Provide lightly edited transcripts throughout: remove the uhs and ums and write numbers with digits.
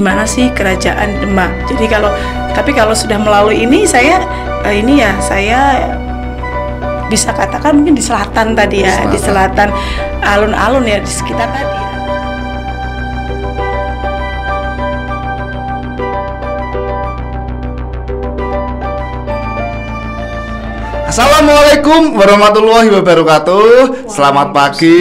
gimana sih kerajaan Demak. Jadi kalau sudah melalui ini saya bisa katakan mungkin di selatan tadi ya, di selatan alun-alun ya, di sekitar tadi. Assalamualaikum warahmatullahi wabarakatuh. Selamat pagi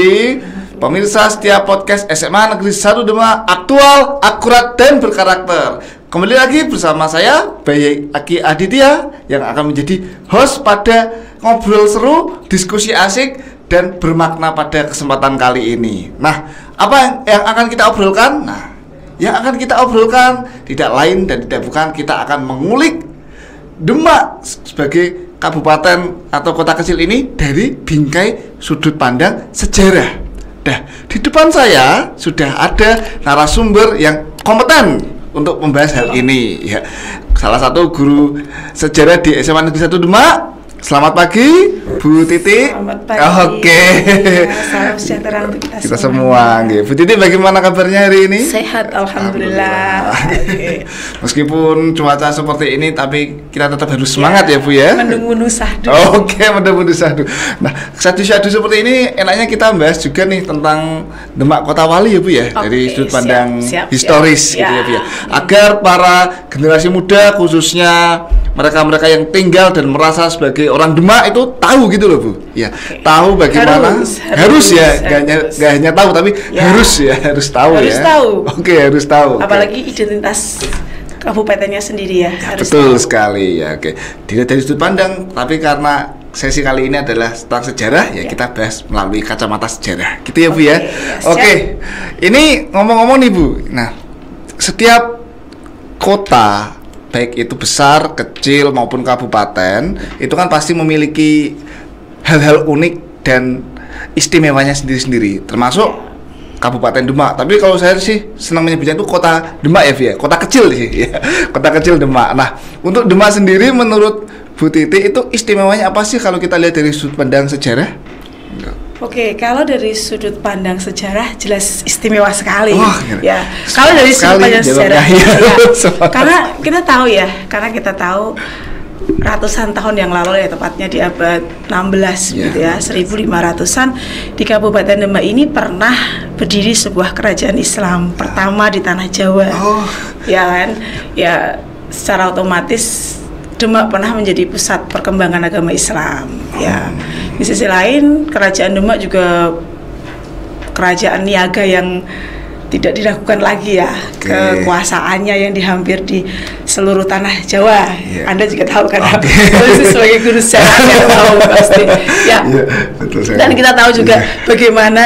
pemirsa setiap podcast SMA Negeri 1 Demak, aktual, akurat, dan berkarakter. Kembali lagi bersama saya Bayi Aki Aditya yang akan menjadi host pada ngobrol seru, diskusi asik, dan bermakna pada kesempatan kali ini. Nah, apa yang akan kita obrolkan? Nah, yang akan kita obrolkan tidak lain dan tidak bukan, kita akan mengulik Demak sebagai kabupaten atau kota kecil ini dari bingkai sudut pandang sejarah. Nah, di depan saya sudah ada narasumber yang kompeten untuk membahas hal ini ya. Salah satu guru sejarah di SMA Negeri 1 Demak. Selamat pagi, Bu Titi. Selamat pagi. Oke. Ya, salam sejahtera untuk kita semua. Bu Titi, bagaimana kabarnya hari ini? Sehat, alhamdulillah. Meskipun cuaca seperti ini, tapi kita tetap harus semangat ya, Bu ya. Mendung sahdu. Oke, mendung sahdu. Nah, sadu-sadu seperti ini, enaknya kita bahas juga nih tentang Demak Kota Wali ya, Bu ya. Dari sudut pandang historis gitu ya, Bu ya. Agar para generasi muda khususnya mereka-mereka yang tinggal dan merasa sebagai orang Demak itu tahu gitu loh, Bu. Ya, tahu bagaimana harus ya, nggak hanya tahu tapi harus tahu. Oke, harus tahu. Apalagi identitas kabupatennya sendiri ya. Harus betul tahu. Sekali ya. Oke. Tidak dari sudut pandang, tapi karena sesi kali ini adalah tentang sejarah ya, kita bahas melalui kacamata sejarah. Gitu ya, Bu ya. Oke. Ini ngomong-ngomong nih, Bu. Nah, setiap kota baik itu besar, kecil maupun kabupaten itu kan pasti memiliki hal-hal unik dan istimewanya sendiri-sendiri, termasuk Kabupaten Demak. Tapi kalau saya sih senang menyebutnya itu Kota Demak ya, Via. Kota kecil sih ya. Kota kecil Demak. Nah, untuk Demak sendiri menurut Bu Titi itu istimewanya apa sih kalau kita lihat dari sudut pandang sejarah? Oke, kalau dari sudut pandang sejarah jelas istimewa sekali. Ya. Kalau dari sudut pandang sejarah, karena kita tahu ratusan tahun yang lalu ya, tepatnya di abad 16 gitu ya, 1500-an di Kabupaten Demak ini pernah berdiri sebuah kerajaan Islam pertama di tanah Jawa. Ya kan? Ya, secara otomatis Demak pernah menjadi pusat perkembangan agama Islam. Ya, di sisi lain kerajaan Demak juga kerajaan niaga yang tidak diragukan lagi ya. Kekuasaannya yang hampir di seluruh tanah Jawa. Anda juga tahu kan? Sebagai guru sejarah yang tahu pasti. Ya. Betul, dan kita tahu juga bagaimana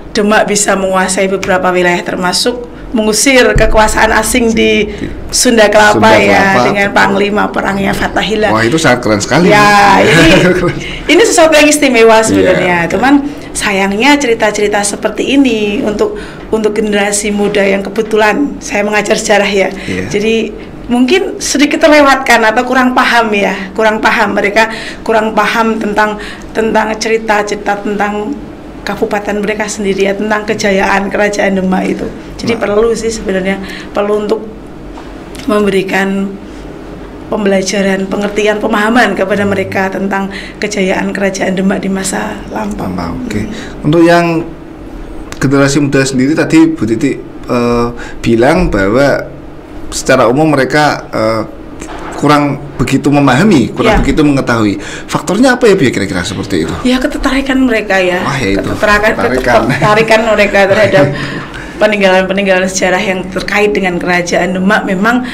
Demak bisa menguasai beberapa wilayah, termasuk mengusir kekuasaan asing di Sunda Kelapa dengan panglima perangnya Fathahillah. Wah, itu sangat keren sekali. Ya, ini sesuatu yang istimewa sebenarnya. Cuman sayangnya cerita-cerita seperti ini untuk generasi muda yang kebetulan saya mengajar sejarah ya. Jadi mungkin sedikit terlewatkan atau kurang paham mereka kurang paham tentang cerita-cerita tentang kabupaten mereka sendiri ya, tentang kejayaan kerajaan Demak itu. Jadi perlu untuk memberikan pembelajaran, pengertian, pemahaman kepada mereka tentang kejayaan kerajaan Demak di masa lampau. Oke. Untuk yang generasi muda sendiri tadi Bu Titi bilang bahwa secara umum mereka kurang begitu memahami, begitu mengetahui. Faktornya apa ya, kira-kira seperti itu? Ya, ketertarikan mereka ya. Ketertarikan mereka terhadap peninggalan sejarah yang terkait dengan kerajaan Demak memang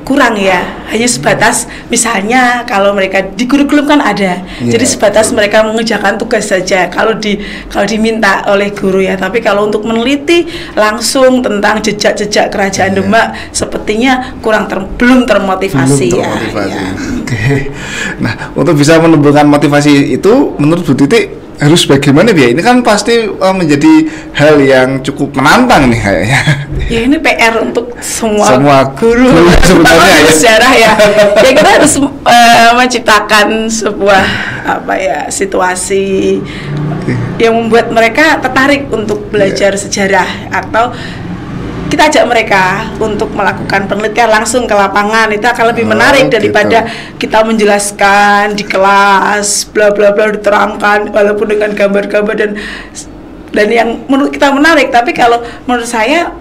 kurang ya. Hanya sebatas misalnya kalau mereka di kurikulum kan ada. Jadi sebatas mereka mengerjakan tugas saja kalau diminta oleh guru ya. Tapi kalau untuk meneliti langsung tentang jejak-jejak kerajaan Demak sepertinya belum termotivasi. Oke. Nah, untuk bisa menumbuhkan motivasi itu menurut Bu Titi harus bagaimana ya? Ini kan pasti menjadi hal yang cukup menantang nih kayaknya. Ya, ini PR untuk semua guru sebenarnya ya. Sejarah ya. Ya, kita harus menciptakan sebuah situasi yang membuat mereka tertarik untuk belajar sejarah atau kita ajak mereka untuk melakukan penelitian langsung ke lapangan. Itu akan lebih menarik daripada kita menjelaskan di kelas bla bla bla diterangkan walaupun dengan gambar-gambar dan yang menurut kita menarik. Tapi kalau menurut saya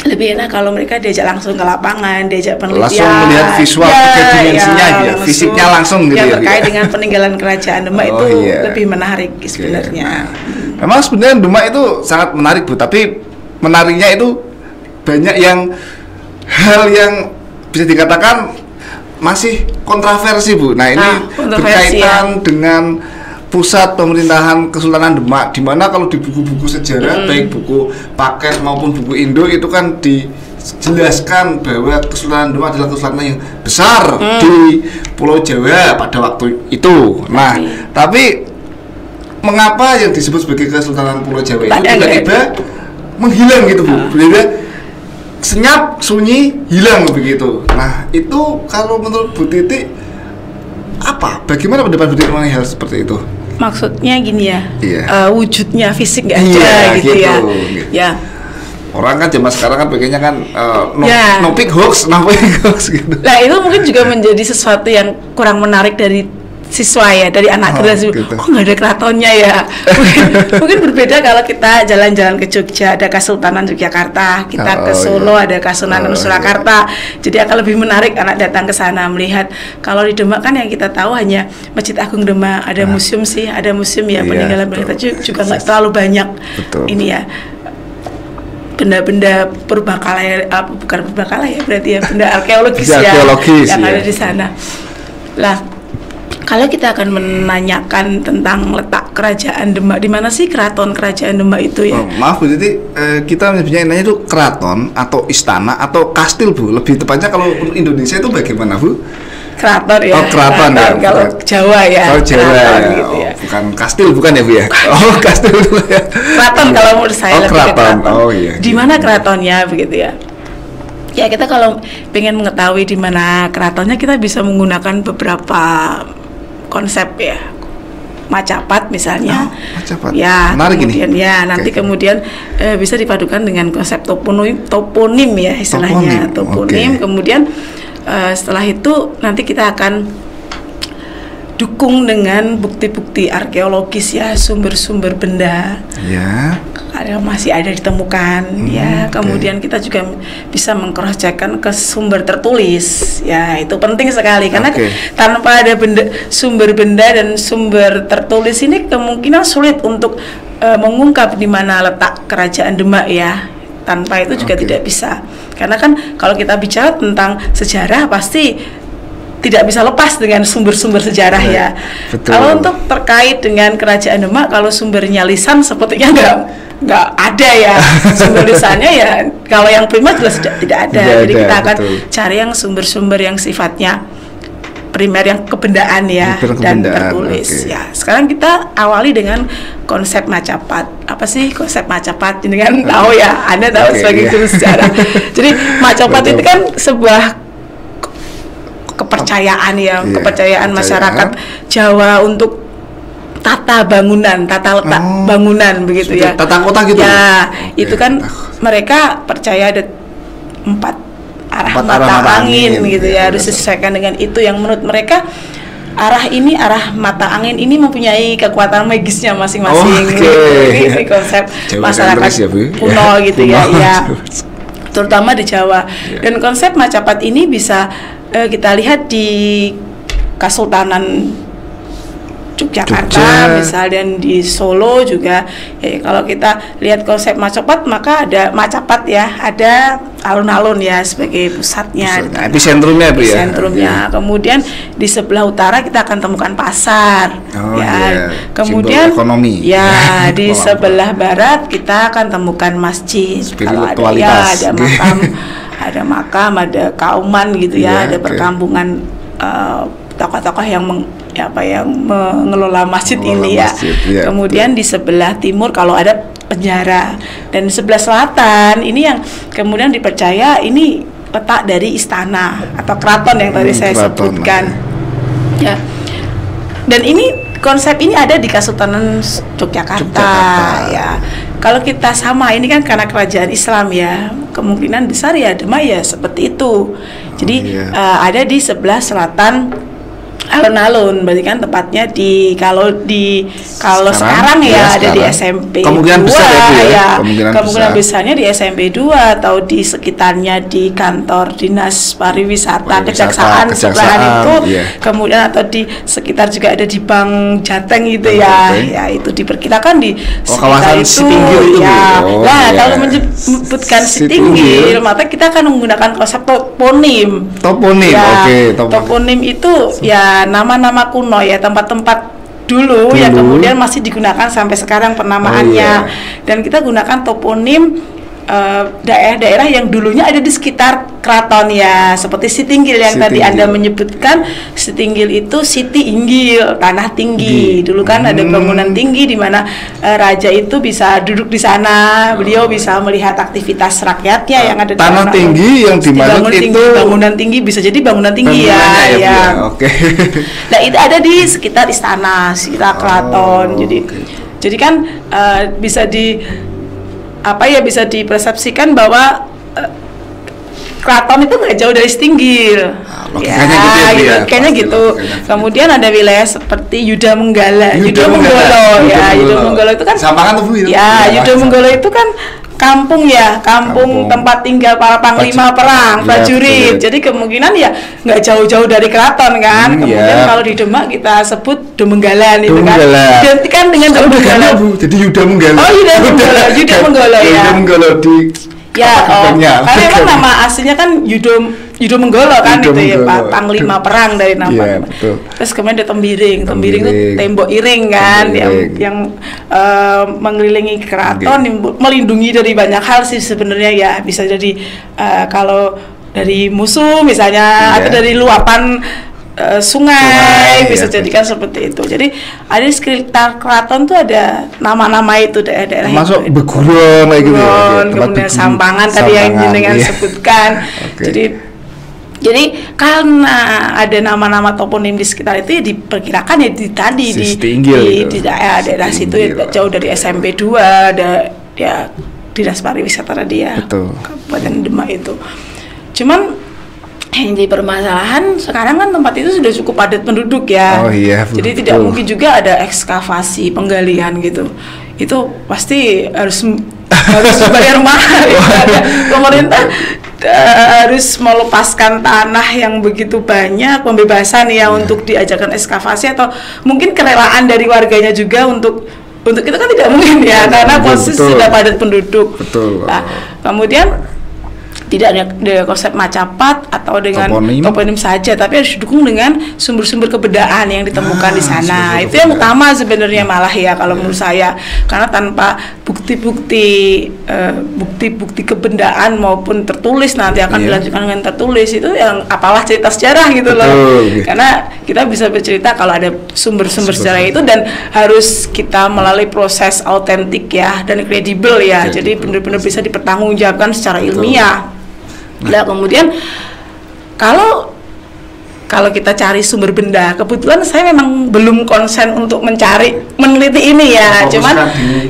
lebih enak kalau mereka diajak langsung ke lapangan, diajak penelitian, langsung melihat visual tiga dimensinya ya, fisiknya langsung gitu ya. Terkait dengan peninggalan kerajaan Demak itu lebih menarik sebenarnya. Memang sebenarnya Demak itu sangat menarik Bu, tapi menariknya itu banyak yang hal yang bisa dikatakan masih kontroversi Bu. Nah ini berkaitan dengan pusat pemerintahan Kesultanan Demak, di mana kalau di buku-buku sejarah baik buku Pakes maupun buku Indo itu kan dijelaskan bahwa Kesultanan Demak adalah kesultanan yang besar di Pulau Jawa pada waktu itu. Nah, tapi mengapa yang disebut sebagai Kesultanan Pulau Jawa itu tiba-tiba menghilang gitu Bu? Tiba-tiba senyap, sunyi, hilang begitu. Nah, itu kalau menurut Bu Titi bagaimana pendapat Bu Titi mengenai hal seperti itu? Maksudnya gini ya, wujudnya fisik nggak ada gitu ya. Ya. Orang kan zaman sekarang kan pengennya kan no pic hoax gitu. Nah itu mungkin juga menjadi sesuatu yang kurang menarik dari siswa ya, dari anak generasi. Gitu. Kok nggak ada keratonnya ya? mungkin berbeda kalau kita jalan-jalan ke Jogja, ada Kesultanan Yogyakarta, kita ke Solo ada Kasunanan Surakarta. Jadi akan lebih menarik anak datang ke sana melihat. Kalau di Demak kan yang kita tahu hanya Masjid Agung Demak, ada museum sih, ada museum ya peninggalan juga nggak terlalu banyak. Ini ya. Benda-benda purbakala bukan purbakala ya, berarti ya benda arkeologis yang ada di sana. Lah, kalau kita akan menanyakan tentang letak kerajaan Demak, di mana sih keraton kerajaan Demak itu ya? Maaf Bu Titi, kita sebenarnya nanya itu keraton atau istana atau kastil Bu. Lebih tepatnya kalau Indonesia itu bagaimana Bu? Keraton ya. Keraton ya. Kalau Jawa ya. Kalau Jawa ya. Gitu ya. Bukan kastil bukan ya Bu ya? Kastil dulu ya. Keraton kalau menurut saya lebih ke keraton. Iya. Di mana keratonnya begitu ya? Ya kita kalau pengen mengetahui di mana keratonnya, kita bisa menggunakan beberapa konsep ya, Macapat misalnya. Macapat. Ya, menarik kemudian ini. Ya, nanti kemudian bisa dipadukan dengan konsep toponim ya istilahnya. Toponim. Kemudian setelah itu nanti kita akan dukung dengan bukti-bukti arkeologis ya, sumber-sumber benda. Ya. Masih ada ditemukan ya. Kemudian kita juga bisa meng-cross-check-kan ke sumber tertulis ya, itu penting sekali karena tanpa ada sumber benda dan sumber tertulis ini kemungkinan sulit untuk mengungkap di mana letak kerajaan Demak ya. Tanpa itu juga tidak bisa, karena kan kalau kita bicara tentang sejarah pasti tidak bisa lepas dengan sumber-sumber sejarah ya. Betul. Kalau untuk terkait dengan kerajaan Demak, kalau sumbernya lisan sepertinya nggak ada ya. Sumber lisannya ya kalau yang primer jelas tidak ada. Jadi kita akan cari yang sumber-sumber yang sifatnya primer, yang kebendaan ya, dan tertulis ya. Sekarang kita awali dengan konsep Macapat. Apa sih konsep Macapat? Ini kan tahu ya, Anda tahu sebagai guru sejarah. Jadi Macapat itu kan sebuah kepercayaan ya, kepercayaan masyarakat Jawa untuk tata bangunan, tata letak bangunan begitu ya. Tata kota gitu. Ya, itu kan mereka percaya ada 4 arah mata angin gitu ya, harus disesuaikan dengan itu yang menurut mereka arah mata angin ini mempunyai kekuatan magisnya masing-masing. Ini konsep Jawa masyarakat ya, kuno gitu ya, terutama di Jawa. Dan konsep Macapat ini bisa kita lihat di Kesultanan Yogyakarta misal, dan di Solo juga ya. Kalau kita lihat konsep Macapat, maka ada Macapat ya, ada alun-alun ya sebagai pusatnya, episentrumnya Bu ya. Episentrumnya. Kemudian di sebelah utara kita akan temukan pasar kemudian ekonomi ya. Di sebelah barat kita akan temukan masjid, kalau ada ya, ada makam, ada kauman gitu ya, ada perkampungan tokoh-tokoh yang mengelola masjid ini ya. Kemudian di sebelah timur kalau ada penjara, dan di sebelah selatan ini yang kemudian dipercaya ini letak dari istana atau keraton yang tadi saya sebutkan ya. Dan ini konsep ini ada di Kesultanan Yogyakarta ya. kalau kita sama ini kan karena kerajaan Islam ya, kemungkinan besar ya Demak ya seperti itu. Jadi ada di sebelah selatan alun-alun, berarti kan tepatnya kalau sekarang ya ada di SMP kemungkinan 2, besar ya, kemungkinan besarnya di SMP 2 atau di sekitarnya di kantor dinas pariwisata kejaksaan sebelahan itu, kemudian atau di sekitar juga ada di Bank Jateng gitu ya itu diperkirakan di sekitar itu ya. Kalau menyebutkan Sitinggil maka kita akan menggunakan konsep toponim. Toponim itu ya nama-nama kuno ya, tempat-tempat dulu yang kemudian masih digunakan sampai sekarang penamaannya. Dan kita gunakan toponim daerah-daerah yang dulunya ada di sekitar keraton ya, seperti Sitinggil yang tadi Anda menyebutkan. Sitinggil itu Siti Inggil, tanah tinggi. Dulu kan ada bangunan tinggi di mana raja itu bisa duduk di sana, beliau bisa melihat aktivitas rakyatnya yang ada di tanah tinggi yang dimaksud itu bangunan tinggi, bisa jadi bangunan tinggi ya. Nah, itu ada di sekitar istana, sekitar keraton. Jadi kan bisa dipersepsikan bahwa keraton itu nggak jauh dari Sitinggil. Kayaknya gitu. Kemudian ada wilayah seperti Yuda Menggala, Yuda Menggolo itu kan Sampangan tuh Bu. Yuda Menggolo itu kan kampung tempat tinggal para panglima perang, prajurit. Jadi kemungkinan ya nggak jauh-jauh dari keraton kan. Kemudian kalau di Demak kita sebut Domenggalan itu kan. Identikan dengan Domenggalan. Jadi Yuda Menggala. Yuda Menggolo ya. Yuda Menggolo di karena memang nama aslinya kan Yudo Menggolo kan itu ya, panglima perang dari nama. Terus kemudian ada Tembiring itu tembok iring kan yang mengelilingi keraton, melindungi dari banyak hal sih sebenarnya ya, bisa jadi kalau dari musuh misalnya atau dari luapan sungai bisa jadikan seperti itu. Jadi ada di sekitar keraton tuh ada nama-nama itu daerah-daerah masuk Beguron kayak gitu ya, kemudian Sampangan tadi yang jenengan sebutkan. Jadi karena ada nama-nama toponim di sekitar itu ya diperkirakan ya di daerah situ ya, jauh dari SMP 2 ada ya dinas pariwisata tadi ya, Kabupaten Demak itu. Cuman yang jadi permasalahan sekarang kan tempat itu sudah cukup padat penduduk ya. Jadi tidak mungkin juga ada ekskavasi penggalian gitu. Itu pasti harus bayar mahal ya. Pemerintah harus melepaskan tanah yang begitu banyak, pembebasan ya untuk diajarkan ekskavasi, atau mungkin kerelaan dari warganya juga untuk itu kan tidak mungkin ya, karena posisi sudah padat penduduk. Nah, kemudian tidak ada konsep Macapat atau dengan toponim saja, tapi harus didukung dengan sumber-sumber kebudayaan yang ditemukan di sana. Itu yang utama sebenarnya malah ya kalau menurut saya, karena tanpa bukti-bukti kebudayaan maupun tertulis nanti akan dilanjutkan dengan tertulis, itu yang apalah cerita sejarah gitu loh. Karena kita bisa bercerita kalau ada sumber-sumber sejarah itu, dan harus kita melalui proses autentik ya dan kredibel ya. Jadi benar-benar bisa dipertanggungjawabkan secara ilmiah. Nah, kemudian kalau kita cari sumber benda, kebetulan saya memang belum konsen untuk meneliti ini ya. Cuman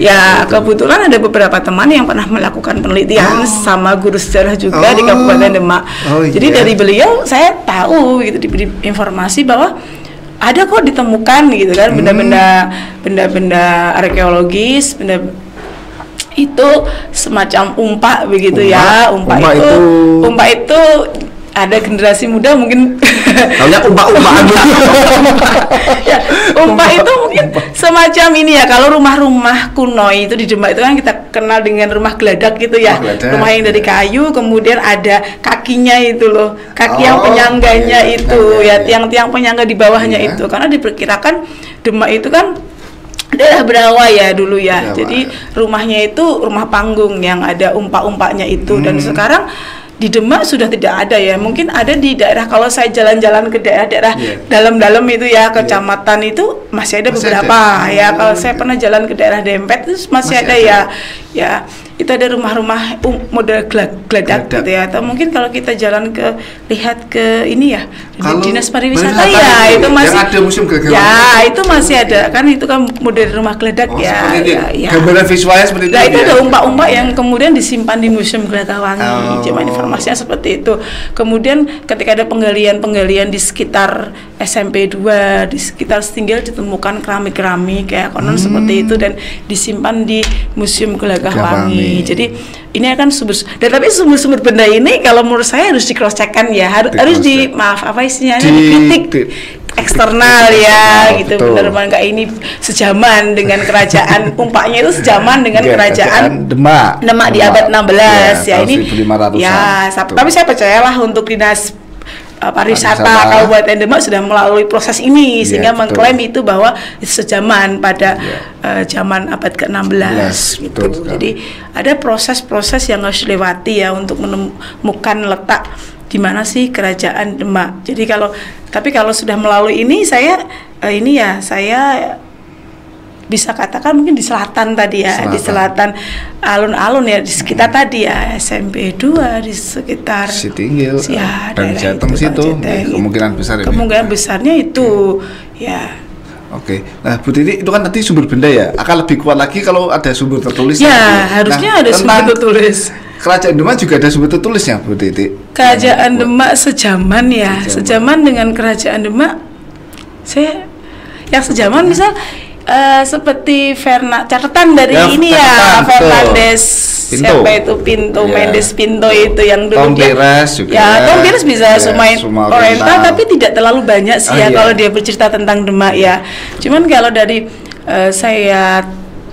ya kebetulan ada beberapa teman yang pernah melakukan penelitian sama guru sejarah juga di Kabupaten Demak. Jadi dari beliau saya tahu gitu, diberi informasi bahwa ada kok ditemukan gitu kan benda-benda arkeologis, itu semacam umpak begitu ya. Umpak itu ada generasi muda mungkin namanya umpak-umpakan. Ya, umpak itu mungkin semacam ini ya, kalau rumah-rumah kuno itu di Demak itu kan kita kenal dengan rumah geladak gitu ya. Rumah yang dari kayu, kemudian ada kakinya itu loh, kaki yang penyangganya tiang-tiang penyangga di bawahnya itu, karena diperkirakan Demak itu kan daerah berawa ya dulu ya. Jadi rumahnya itu rumah panggung yang ada umpak-umpaknya itu. Dan sekarang di Demak sudah tidak ada ya. Mungkin ada di daerah, kalau saya jalan-jalan ke daerah-daerah dalam-dalam itu ya, kecamatan itu masih ada beberapa ya. Kalau saya pernah jalan ke daerah Dempet itu masih ada ya, ya itu ada rumah-rumah model geladak gitu ya, atau mungkin kalau kita jalan lihat ke ini ya dinas pariwisata ya itu masih yang ada museum geladak ya itu masih ada kan, itu kan model rumah geladak ya gambaran visualnya seperti itu. Nah itu ada umpak-umpak yang kemudian disimpan di museum Gelagawangi, cuma informasinya seperti itu. Kemudian ketika ada penggalian di sekitar SMP 2 di sekitar Setinggil ditemukan keramik kayak konon seperti itu dan disimpan di museum Gelagawangi. Jadi ini akan tapi sumber-sumber benda ini kalau menurut saya harus di-cross-check-kan ya, harus dikritik eksternal ya gitu, benar-benar kayak ini sejaman dengan kerajaan umpaknya itu sejaman dengan kerajaan Demak di abad 16 ya ini ya, tapi saya percayalah untuk dinas pariwisata Kabupaten Demak sudah melalui proses ini sehingga mengklaim itu bahwa itu sejaman pada zaman abad ke-16 gitu. Jadi ada proses-proses yang harus dilewati ya untuk menemukan letak di mana sih kerajaan Demak. Jadi kalau sudah melalui ini saya bisa katakan mungkin di selatan tadi ya, di selatan alun-alun ya, di sekitar tadi ya SMP 2 di sekitar Setinggil ya, dan Jateng situ kemungkinan besar ya. Kemungkinan besarnya itu ya. Oke. Nah, Bu Titi itu kan nanti sumber benda ya, akan lebih kuat lagi kalau ada sumber tertulis. Ya, harusnya ada sumber tertulis. Kerajaan Demak juga ada sumber tertulisnya, Bu Titi. Kerajaan Demak sejaman dengan kerajaan Demak. Yang sejaman misal seperti catatan dari Fernandes siapa itu Pinto Mendes Pinto itu yang dulu Tom Pires juga Tom Pires bisa Suma Oriental tapi tidak terlalu banyak sih kalau dia bercerita tentang Demak ya. Cuman kalau dari saya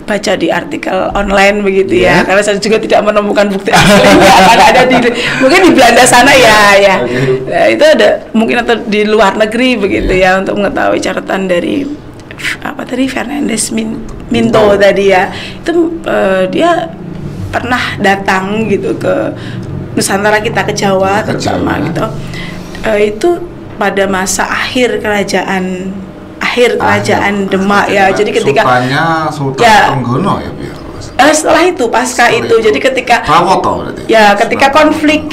baca di artikel online begitu ya, karena saya juga tidak menemukan bukti aslinya karena ada mungkin di Belanda sana ya. Nah, itu ada mungkin atau di luar negeri begitu ya untuk mengetahui catatan dari Fernandes Minto tadi ya, itu dia pernah datang gitu ke Nusantara kita, ke Jawa terutama gitu. Itu pada masa akhir kerajaan Demak ya. Jadi ketika Sultan Trenggono ya setelah itu pasca itu jadi ketika konflik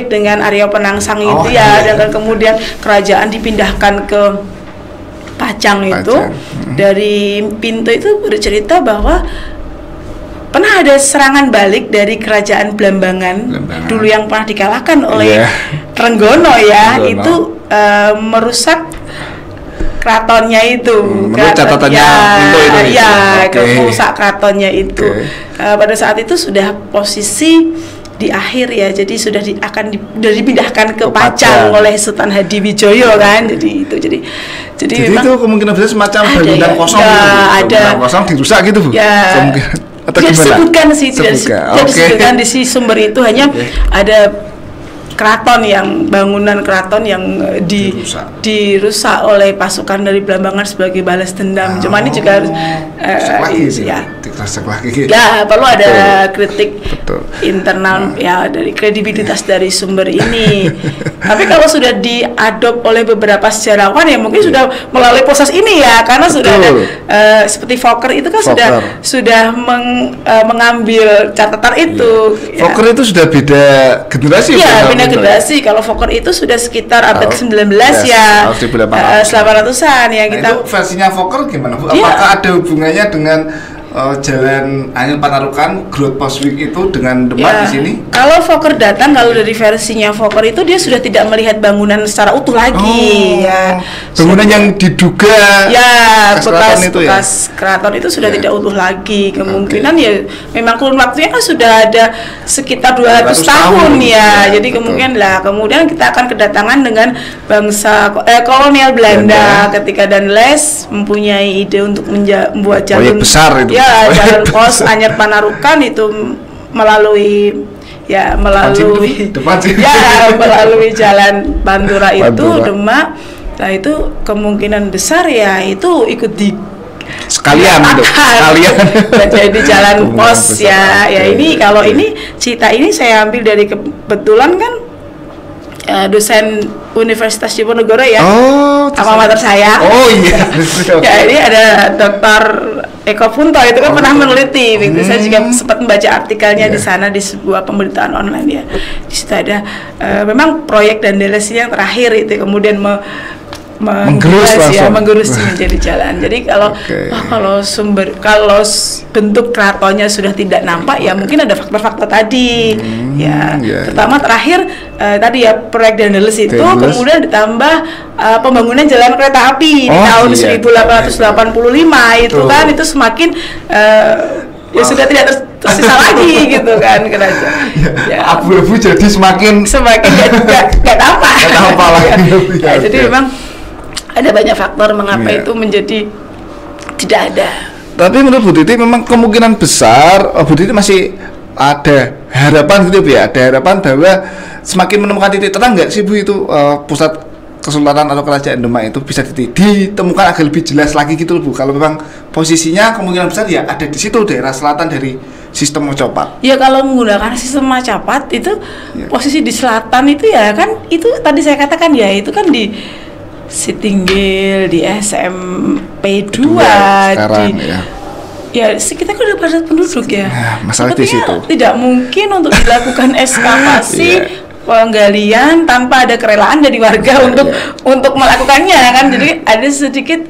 dengan Arya Penangsang itu dan kemudian kerajaan dipindahkan ke Pacang itu. Dari Pinto itu bercerita bahwa pernah ada serangan balik dari kerajaan Blambangan dulu yang pernah dikalahkan oleh Trenggono ya. Itu merusak keratonnya itu. Menurut catatannya Pinto itu. Merusak keratonnya itu. Pada saat itu sudah posisi di akhir ya, jadi sudah akan dipindahkan ke Pacang oleh Sultan Hadiwijoyo kan, jadi memang itu kemungkinan besar semacam bangunan kosong bangunan kosong dirusak gitu Bu ya, tidak disebutkan sih disebutkan di si sumber itu hanya ada bangunan keraton yang dirusak oleh pasukan dari Blambangan sebagai balas dendam. Cuma ini juga harus perlu ada kritik internal ya dari kredibilitas dari sumber ini. Tapi kalau sudah diadop oleh beberapa sejarawan ya mungkin sudah melalui proses ini ya, karena sudah ada seperti Fokker itu kan sudah mengambil catatan itu. Fokker itu sudah beda generasi ya, beda generasi. Kalau Fokker itu sudah sekitar abad ke-19 ya, 1800-an ya kita. Itu versinya Fokker gimana Bu? Apakah ada hubungannya dengan Jalan Anyel Panarukan, Growth Postweg itu dengan Demak di sini? Kalau Fokker datang, kalau dari versinya Fokker itu dia sudah tidak melihat bangunan secara utuh lagi ya. Bangunan yang diduga bekas keraton itu sudah tidak utuh lagi. Kemungkinan ya memang kurun waktunya kan sudah ada sekitar 200 tahun ya. Jadi kemudian kita akan kedatangan dengan bangsa kolonial Belanda ketika Danles mempunyai ide untuk membuat jalur besar itu. Jalan pos Anyar Panarukan itu melalui jalan Pantura itu Demak. Nah itu kemungkinan besar ya itu ikut sekalian jadi jalan pos ya. Ini kalau ini cerita ini saya ambil dari kebetulan kan dosen Universitas Diponegoro ya. Alma mater saya. Iya. Ya, ini ada Dr. Eko Punto itu kan pernah meneliti. Begitu. Saya juga sempat membaca artikelnya di sana di sebuah pemberitaan online ya. Di situ ada memang proyek dan delesi yang terakhir itu kemudian menggerus menjadi jalan. Jadi kalau kalau bentuk keratonnya sudah tidak nampak ya mungkin ada faktor-faktor tadi pertama terakhir tadi ya proyek Dandeles itu kemudian ditambah pembangunan jalan kereta api di tahun 1885 itu kan itu semakin ya sudah tidak tersisa lagi gitu kan kerajaan. Abu-abu jadi semakin nggak tampak lagi. Jadi memang ada banyak faktor mengapa itu menjadi tidak ada. Tapi menurut Bu Titi memang kemungkinan besar Bu Titi masih ada harapan gitu ya, ada harapan bahwa semakin menemukan titik terang nggak sih Bu itu pusat kesultanan atau kerajaan Demak itu bisa ditemukan agak lebih jelas lagi gitu Bu. Kalau memang posisinya kemungkinan besar ya ada di situ daerah selatan dari sistem Macapat. Ya kalau menggunakan sistem Macapat itu posisi di selatan itu ya kan itu tadi saya katakan ya itu kan di Sitinggil di SMP 2 sekarang kita kan udah padat penduduk ya. Masalah di situ. Tidak mungkin untuk dilakukan ekskavasi penggalian tanpa ada kerelaan dari warga untuk melakukannya kan. Jadi ada sedikit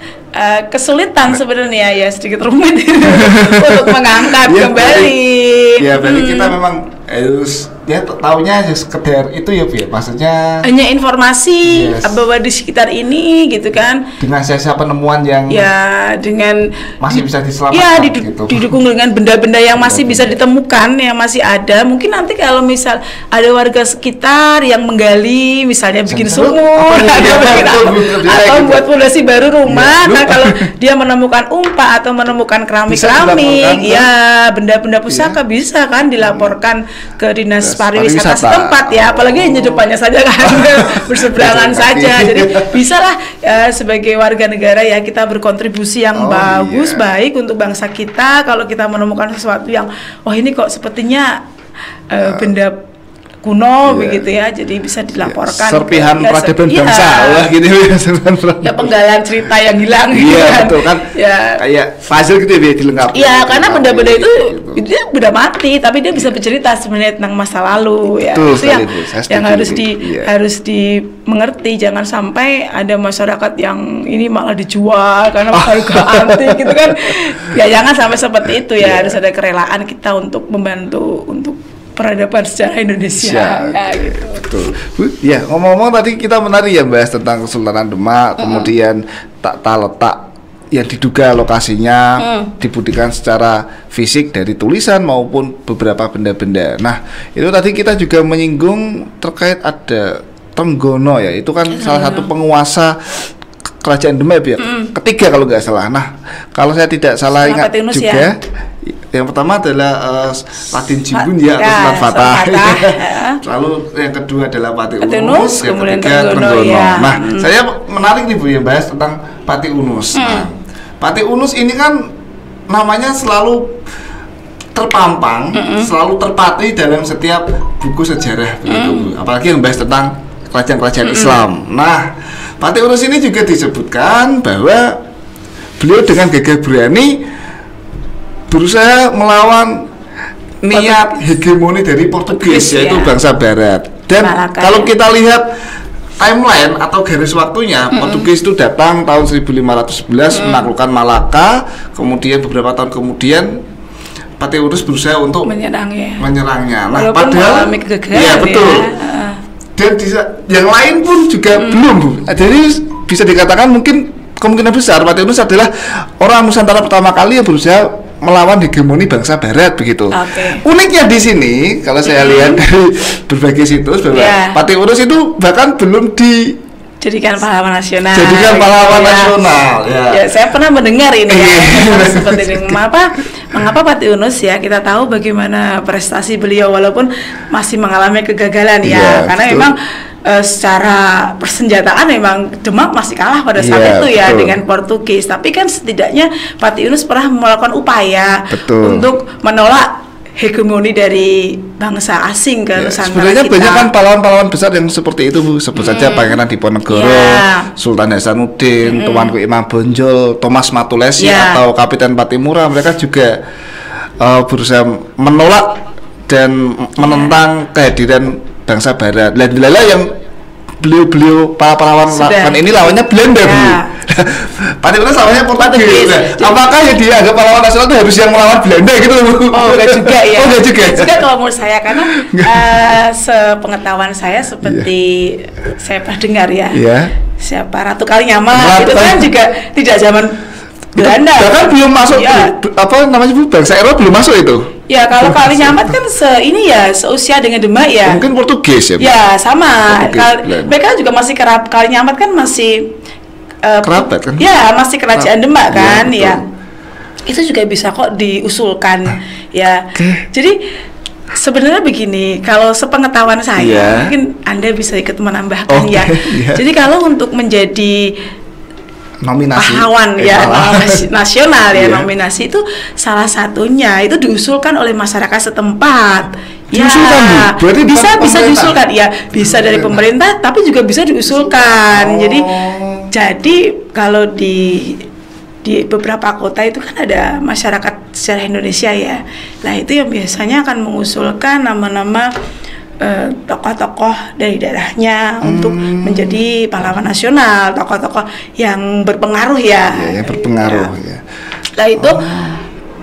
kesulitan sebenarnya ya sedikit rumit untuk mengangkat kembali. Berarti kita memang harus taunya sekedar itu ya Bu ya, maksudnya hanya informasi bahwa di sekitar ini gitu kan dengan sisa penemuan yang dengan masih bisa diselamatkan gitu. Didukung dengan benda-benda yang masih bisa ditemukan yang masih ada. Mungkin nanti kalau misal ada warga sekitar yang menggali misalnya bikin sumur atau buat fondasi baru rumah kalau dia menemukan umpa atau menemukan keramik benda-benda pusaka bisa kan dilaporkan ke dinas pariwisata setempat ya, apalagi hanya depannya saja kan berseberangan saja. Jadi bisalah sebagai warga negara ya kita berkontribusi yang baik untuk bangsa kita. Kalau kita menemukan sesuatu yang ini kok sepertinya benda kuno begitu ya, jadi bisa dilaporkan serpihan peradaban bangsa gitu ya, penggalan cerita yang hilang betul kan kayak puzzle gitu ya dilengkapi karena benda-benda itu dia benda mati tapi dia bisa bercerita sebenarnya tentang masa lalu ya. Itu yang harus dimengerti. Jangan sampai ada masyarakat yang ini malah dijual karena harga antik gitu kan ya, jangan sampai seperti itu ya. Harus ada kerelaan kita untuk membantu untuk peradaban sejarah Indonesia gitu. Betul. Ya, ngomong-ngomong tadi kita menarik ya bahas tentang Kesultanan Demak, kemudian tata letak yang diduga lokasinya dibuktikan secara fisik dari tulisan maupun beberapa benda-benda. Nah, itu tadi kita juga menyinggung terkait ada Trenggono ya, itu kan salah satu penguasa kerajaan Demak ya, ketiga kalau nggak salah. Nah, kalau saya tidak salah ingat juga yang pertama adalah Raden Jimbun atau Sunan Fatah. Lalu yang kedua adalah Pati Unus, yang ketiga Trenggono. Nah, saya menarik nih Bu yang bahas tentang Pati Unus. Nah, Pati Unus ini kan namanya selalu terpampang, selalu terpatri dalam setiap buku sejarah begitu Bu. Apalagi yang bahas tentang kerajaan-kerajaan Islam. Nah, Pati Unus ini juga disebutkan bahwa beliau dengan gagah berani berusaha melawan niat hegemoni dari Portugis yaitu bangsa Barat. Dan kalau kita lihat timeline atau garis waktunya, Portugis itu datang tahun 1511 menaklukkan Malaka, kemudian beberapa tahun kemudian Pati Unus berusaha untuk menyerangnya. Nah, padahal betul. Dan yang lain pun juga belum Bu. Jadi bisa dikatakan mungkin kemungkinan besar Pati Unus adalah orang Nusantara pertama kali yang berusaha melawan hegemoni bangsa Barat begitu. Uniknya di sini kalau saya lihat dari berbagai situs bahwa Pati Unus itu bahkan belum dijadikan pahlawan nasional. Nasional. Ya, saya pernah mendengar ini seperti ini. Mengapa Pati Unus ya? Kita tahu bagaimana prestasi beliau walaupun masih mengalami kegagalan karena betul. Memang secara persenjataan memang Demak masih kalah pada saat itu ya dengan Portugis. Tapi kan setidaknya Pati Unus pernah melakukan upaya untuk menolak hegemoni dari bangsa asing ke Nusantara sebenarnya kita. Banyak kan pahlawan-pahlawan besar yang seperti itu, Bu. Sebut saja Pangeran Diponegoro, Sultan Hasanuddin, Tuanku Imam Bonjol, Thomas Matulesi atau Kapiten Patimura. Mereka juga berusaha menolak dan menentang kehadiran bangsa Barat. Lala yang beliau para pahlawan ini lawannya Belanda, Bu. Patimura lawannya Portugis. Apakah yang dianggap pahlawan nasional itu harus yang melawan Belanda gitu, Bu? Oh, enggak juga ya. Enggak juga kalau menurut saya, karena sepengetahuan saya seperti saya pernah dengar ya. Siapa Ratu Kalinyamat itu kan juga tidak zaman Belanda. Bahkan belum masuk apa namanya, Bu? Bangsa Eropa belum masuk itu. Ya, kalau Kalinyamat kan seusia dengan Demak ya. Mungkin Portugis ya, Bu? Ya, sama. Mereka juga masih Kalinyamat kan masih kerabat kan? Ya, masih kerajaan Demak kan, ya. Itu juga bisa kok diusulkan, ya. Jadi sebenarnya begini, kalau sepengetahuan saya, mungkin Anda bisa ikut menambahkan ya. Jadi kalau untuk menjadi nominasi pahlawan nasional ya, nominasi itu salah satunya itu diusulkan oleh masyarakat setempat. Bisa diusulkan ya, bisa dari pemerintah tapi juga bisa diusulkan. Jadi kalau di beberapa kota itu kan ada masyarakat secara Indonesia ya. Nah, itu yang biasanya akan mengusulkan nama-nama tokoh-tokoh dari daerahnya untuk menjadi pahlawan nasional, tokoh-tokoh yang berpengaruh ya. Yang berpengaruh ya. Nah, itu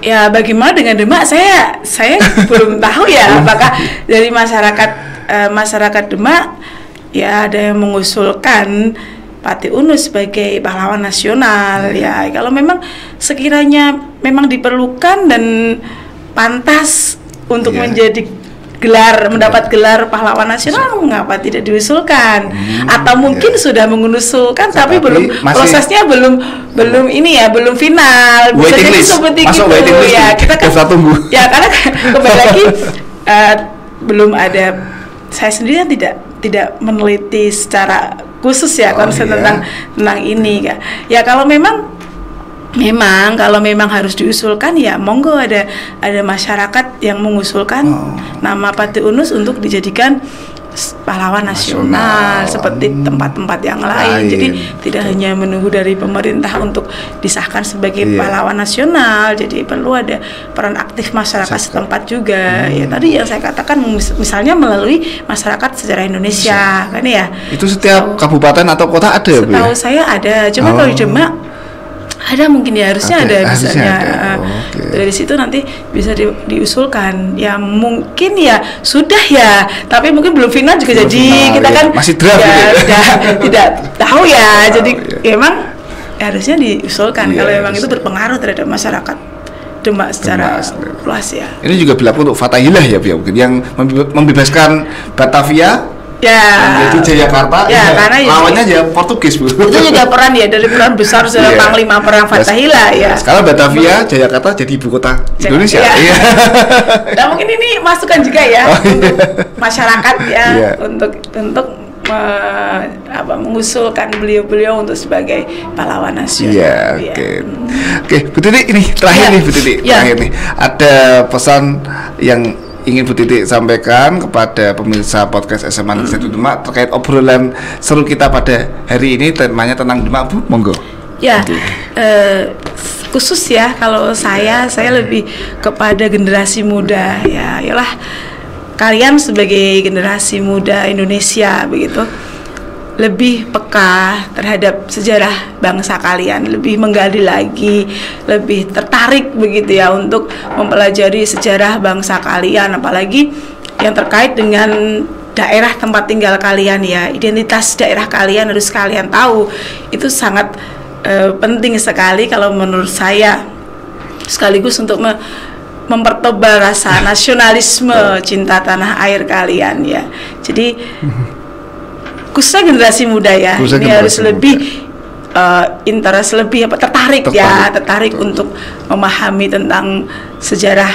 ya bagaimana dengan Demak, saya belum tahu ya apakah dari masyarakat Demak ya ada yang mengusulkan Pati Unus sebagai pahlawan nasional ya. Kalau memang sekiranya memang diperlukan dan pantas untuk menjadi mendapat gelar pahlawan nasional, mengapa tidak diusulkan? Atau mungkin sudah mengusulkan tapi prosesnya belum ini ya, belum final. Bisa jadi seperti gitu ya. Kita kan tunggu. Ya, karena kembali lagi belum ada, saya sendiri tidak meneliti secara khusus ya konsen tentang ini ya. Kalau memang kalau memang harus diusulkan ya monggo, ada masyarakat yang mengusulkan nama Pati Unus untuk dijadikan pahlawan nasional seperti tempat-tempat yang lain. Jadi tidak hanya menunggu dari pemerintah untuk disahkan sebagai pahlawan nasional. Jadi perlu ada peran aktif masyarakat setempat juga. Ya tadi yang saya katakan, misalnya melalui masyarakat sejarah Indonesia kan ya. Itu setiap kabupaten atau kota ada ya, Bu? Setahu saya ada. Cuma kalau di Demak ada mungkin ya, harusnya ada misalnya dari situ nanti bisa diusulkan ya, mungkin ya sudah ya, tapi mungkin belum final juga jadi kita kan masih draft tidak tahu ya. Jadi emang harusnya diusulkan kalau memang itu berpengaruh terhadap masyarakat Demak secara luas ya. Ini juga berlaku untuk Fathahilah ya, mungkin yang membebaskan Batavia menjadi Jayakarta karena lawannya ya Portugis, Bu. Itu juga peran besar Panglima Perang Fathahilah ya. Sekarang Batavia, Jayakarta jadi ibu kota Indonesia. Nah, mungkin ini masukan juga ya untuk masyarakat ya, untuk mengusulkan beliau untuk sebagai pahlawan nasional. Oke, Bu Titi, ini terakhir nih, Bu Titi. Terakhir nih, ada pesan yang ingin Bu Titi sampaikan kepada pemirsa podcast SMA Negeri 1 Demak terkait obrolan seru kita pada hari ini, temanya tentang Demak, Bu? Monggo. Ya, khusus ya kalau saya lebih kepada generasi muda ya, yalah kalian sebagai generasi muda Indonesia begitu, lebih peka terhadap sejarah bangsa kalian, lebih menggali lagi, lebih tertarik begitu ya untuk mempelajari sejarah bangsa kalian, apalagi yang terkait dengan daerah tempat tinggal kalian ya. Identitas daerah kalian harus kalian tahu. Itu sangat penting sekali kalau menurut saya, sekaligus untuk mempertebal rasa nasionalisme, cinta tanah air kalian ya. Jadi khususnya generasi muda ya, ini harus lebih interest, lebih tertarik untuk memahami tentang sejarah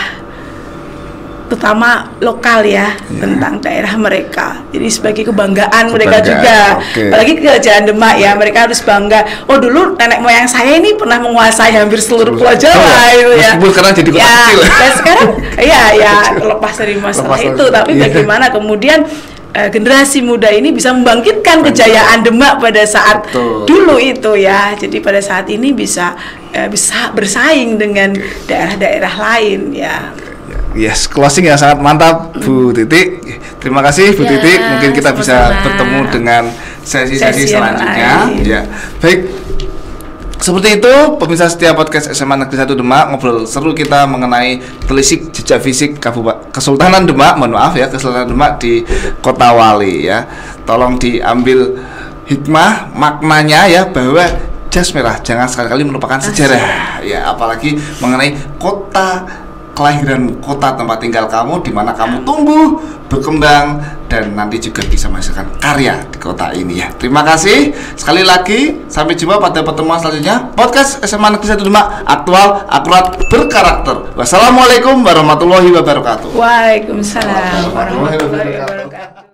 terutama lokal ya, tentang daerah mereka. Jadi sebagai kebanggaan mereka juga. Apalagi ke Jalan Demak ya, mereka harus bangga. Oh dulu nenek moyang saya ini pernah menguasai hampir seluruh Pulau Jawa itu ya. Meskipun sekarang jadi kota kecil. Dan sekarang ya lepas dari masalah itu, tapi bagaimana kemudian generasi muda ini bisa membangkitkan kejayaan Demak pada saat dulu itu ya. Jadi pada saat ini bisa bersaing dengan daerah-daerah lain ya. Yes, closing yang sangat mantap Bu Titi. Terima kasih Bu Titi. Mungkin kita bisa bertemu dengan sesi-sesi selanjutnya. Ya, baik. Seperti itu, pemirsa setia podcast SMA Negeri 1 Demak, ngobrol seru kita mengenai telisik jejak fisik Kesultanan Demak, Kesultanan Demak di Kota Wali ya. Tolong diambil hikmah maknanya ya, bahwa jas merah jangan sekali-kali melupakan sejarah ya, apalagi mengenai kota kelahiran, kota tempat tinggal kamu, di mana kamu tumbuh, berkembang, dan nanti juga bisa menghasilkan karya di kota ini ya. Terima kasih sekali lagi, sampai jumpa pada pertemuan selanjutnya. Podcast SMA Negeri 1 Demak, aktual, akurat, berkarakter. Wassalamualaikum warahmatullahi wabarakatuh. Waalaikumsalam warahmatullahi wabarakatuh.